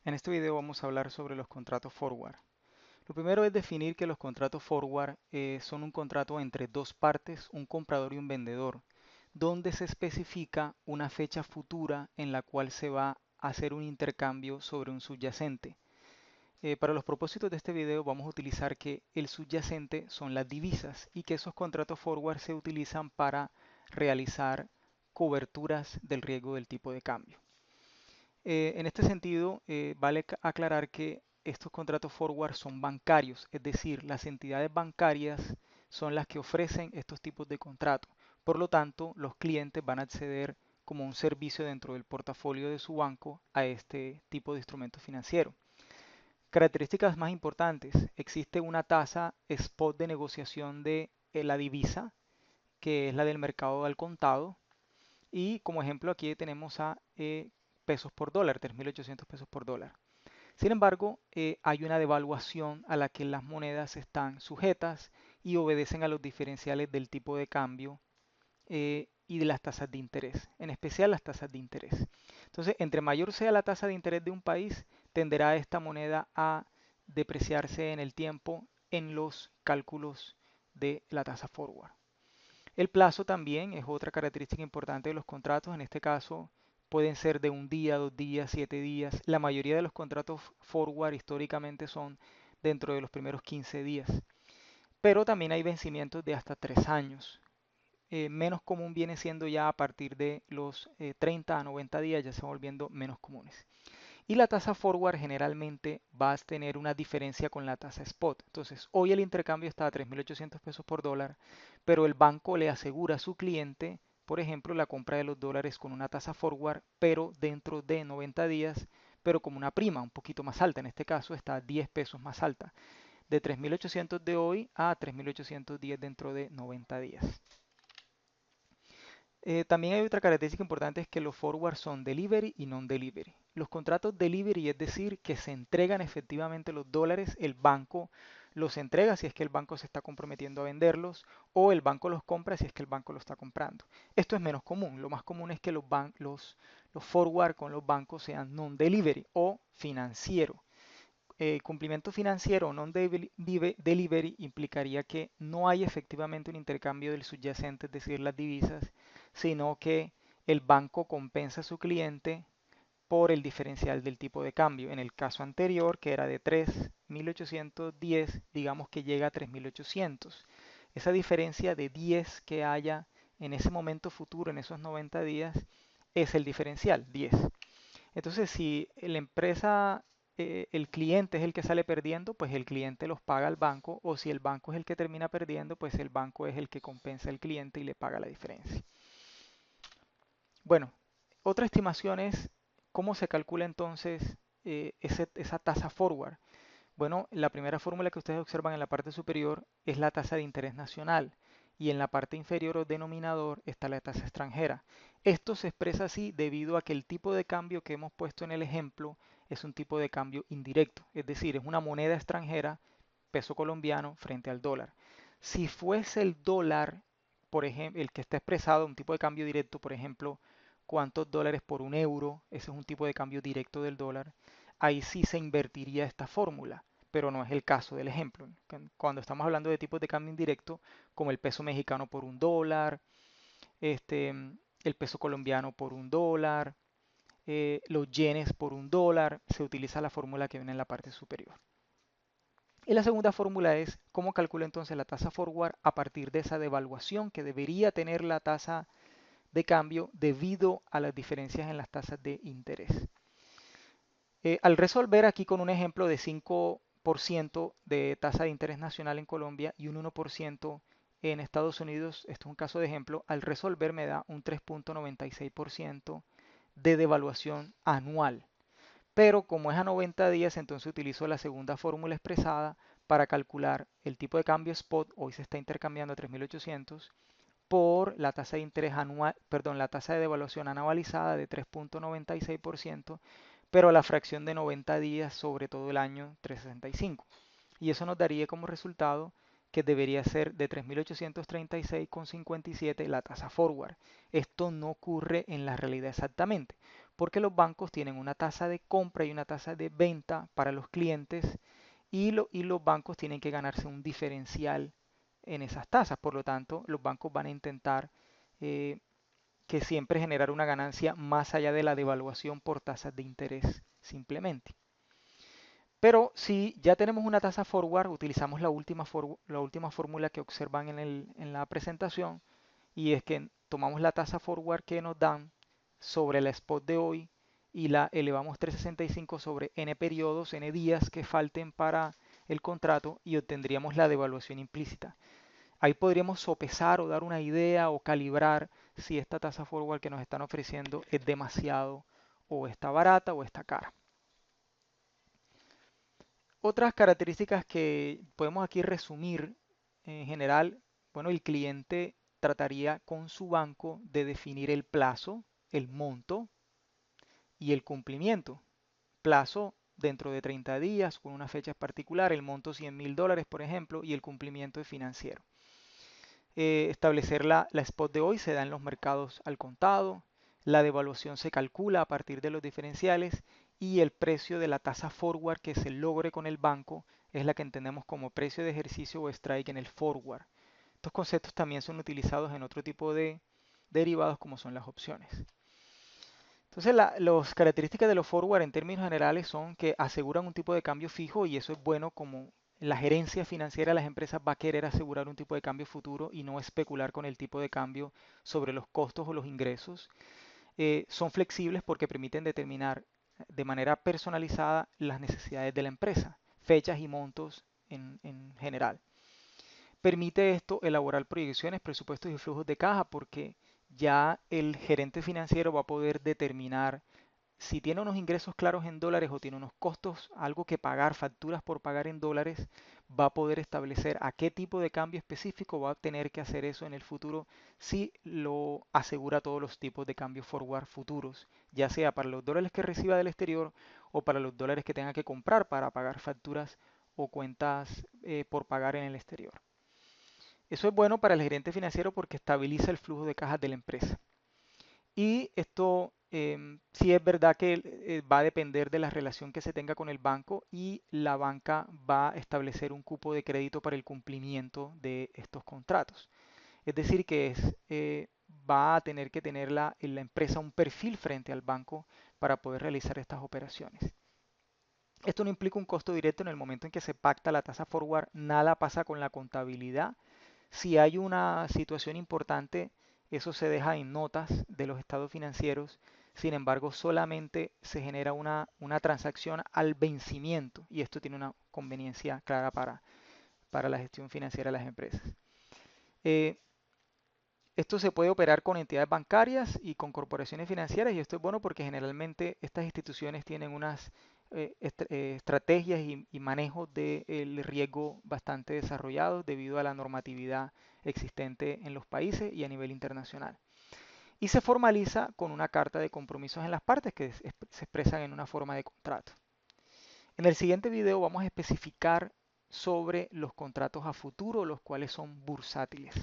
En este video vamos a hablar sobre los contratos forward. Lo primero es definir que los contratos forward son un contrato entre dos partes, un comprador y un vendedor, donde se especifica una fecha futura en la cual se va a hacer un intercambio sobre un subyacente. Para los propósitos de este video vamos a utilizar que el subyacente son las divisas y que esos contratos forward se utilizan para realizar coberturas del riesgo del tipo de cambio. En este sentido, vale aclarar que estos contratos forward son bancarios, es decir, las entidades bancarias son las que ofrecen estos tipos de contratos. Por lo tanto, los clientes van a acceder como un servicio dentro del portafolio de su banco a este tipo de instrumento financiero. Características más importantes: existe una tasa spot de negociación de la divisa, que es la del mercado al contado, y como ejemplo aquí tenemos a pesos por dólar, 3.800 pesos por dólar. Sin embargo, hay una devaluación a la que las monedas están sujetas y obedecen a los diferenciales del tipo de cambio y de las tasas de interés, en especial las tasas de interés. Entonces, entre mayor sea la tasa de interés de un país, tenderá esta moneda a depreciarse en el tiempo en los cálculos de la tasa forward. El plazo también es otra característica importante de los contratos. En este caso pueden ser de un día, 2 días, 7 días. La mayoría de los contratos forward históricamente son dentro de los primeros 15 días. Pero también hay vencimientos de hasta 3 años. Menos común viene siendo ya a partir de los 30 a 90 días, ya se van volviendo menos comunes. Y la tasa forward generalmente va a tener una diferencia con la tasa spot. Entonces, hoy el intercambio está a 3.800 pesos por dólar, pero el banco le asegura a su cliente, por ejemplo, la compra de los dólares con una tasa forward, pero dentro de 90 días, pero como una prima un poquito más alta. En este caso está a 10 pesos más alta, de 3.800 de hoy a 3.810 dentro de 90 días. También hay otra característica importante, es que los forwards son delivery y non-delivery. Los contratos delivery, es decir, que se entregan efectivamente los dólares, el banco los entrega si es que el banco se está comprometiendo a venderlos, o el banco los compra si es que el banco lo está comprando. Esto es menos común. Lo más común es que los forward con los bancos sean non-delivery o financiero. Cumplimiento financiero o non-delivery implicaría que no hay efectivamente un intercambio del subyacente, es decir, las divisas, sino que el banco compensa a su cliente por el diferencial del tipo de cambio. En el caso anterior, que era de 3.810, digamos que llega a 3.800. Esa diferencia de 10 que haya en ese momento futuro, en esos 90 días, es el diferencial, 10. Entonces, si la empresa, el cliente es el que sale perdiendo, pues el cliente los paga al banco, o si el banco es el que termina perdiendo, pues el banco es el que compensa al cliente y le paga la diferencia. Bueno, otra estimación es cómo se calcula entonces esa tasa forward. Bueno, la primera fórmula que ustedes observan en la parte superior es la tasa de interés nacional y en la parte inferior o denominador está la tasa extranjera. Esto se expresa así debido a que el tipo de cambio que hemos puesto en el ejemplo es un tipo de cambio indirecto, es decir, es una moneda extranjera, peso colombiano, frente al dólar. Si fuese el dólar, por ejemplo, el que está expresado, un tipo de cambio directo, por ejemplo, cuántos dólares por un euro, ese es un tipo de cambio directo del dólar, ahí sí se invertiría esta fórmula, pero no es el caso del ejemplo. Cuando estamos hablando de tipos de cambio indirecto, como el peso mexicano por un dólar, este, el peso colombiano por un dólar, los yenes por un dólar, se utiliza la fórmula que viene en la parte superior. Y la segunda fórmula es cómo calculo entonces la tasa forward a partir de esa devaluación que debería tener la tasa de cambio debido a las diferencias en las tasas de interés. Al resolver aquí con un ejemplo de 5% de tasa de interés nacional en Colombia y un 1% en Estados Unidos, esto es un caso de ejemplo, al resolver me da un 3.96% de devaluación anual. Pero como es a 90 días, entonces utilizo la segunda fórmula expresada para calcular el tipo de cambio spot, hoy se está intercambiando a 3.800, por la tasa de interés anual, perdón, la tasa de devaluación anualizada de 3.96%, pero a la fracción de 90 días sobre todo el año 365. Y eso nos daría como resultado que debería ser de 3.836,57 la tasa forward. Esto no ocurre en la realidad exactamente, porque los bancos tienen una tasa de compra y una tasa de venta para los clientes y los bancos tienen que ganarse un diferencial en esas tasas. Por lo tanto, los bancos van a intentar eh, que siempre generar una ganancia más allá de la devaluación por tasas de interés simplemente. Pero si ya tenemos una tasa forward, utilizamos la última fórmula que observan en la presentación, y es que tomamos la tasa forward que nos dan sobre la spot de hoy y la elevamos 365 sobre n periodos, n días que falten para el contrato y obtendríamos la devaluación implícita. Ahí podríamos sopesar o dar una idea o calibrar si esta tasa forward que nos están ofreciendo es demasiado o está barata o está cara. Otras características que podemos aquí resumir en general, bueno, el cliente trataría con su banco de definir el plazo, el monto y el cumplimiento. Plazo dentro de 30 días con una fecha particular, el monto $100.000, por ejemplo, y el cumplimiento es financiero. Establecer la spot de hoy se da en los mercados al contado, la devaluación se calcula a partir de los diferenciales y el precio de la tasa forward que se logre con el banco es la que entendemos como precio de ejercicio o strike en el forward. Estos conceptos también son utilizados en otro tipo de derivados como son las opciones. Entonces, las características de los forward en términos generales son que aseguran un tipo de cambio fijo y eso es bueno como la gerencia financiera de las empresas va a querer asegurar un tipo de cambio futuro y no especular con el tipo de cambio sobre los costos o los ingresos. Son flexibles porque permiten determinar de manera personalizada las necesidades de la empresa, fechas y montos en general. Permite esto elaborar proyecciones, presupuestos y flujos de caja porque ya el gerente financiero va a poder determinar si tiene unos ingresos claros en dólares o tiene unos costos, algo que pagar, facturas por pagar en dólares, va a poder establecer a qué tipo de cambio específico va a tener que hacer eso en el futuro si lo asegura todos los tipos de cambio forward futuros, ya sea para los dólares que reciba del exterior o para los dólares que tenga que comprar para pagar facturas o cuentas por pagar en el exterior. Eso es bueno para el gerente financiero porque estabiliza el flujo de cajas de la empresa. Y esto sí es verdad que va a depender de la relación que se tenga con el banco y la banca va a establecer un cupo de crédito para el cumplimiento de estos contratos. Es decir, que va a tener que tener la empresa un perfil frente al banco para poder realizar estas operaciones. Esto no implica un costo directo en el momento en que se pacta la tasa forward, nada pasa con la contabilidad. Si hay una situación importante, eso se deja en notas de los estados financieros. Sin embargo, solamente se genera una transacción al vencimiento y esto tiene una conveniencia clara para la gestión financiera de las empresas. Eh, Esto se puede operar con entidades bancarias y con corporaciones financieras y esto es bueno porque generalmente estas instituciones tienen unas estrategias y manejos del riesgo bastante desarrollados debido a la normatividad existente en los países y a nivel internacional. Y se formaliza con una carta de compromisos en las partes que se expresan en una forma de contrato. En el siguiente video vamos a especificar sobre los contratos a futuro, los cuales son bursátiles.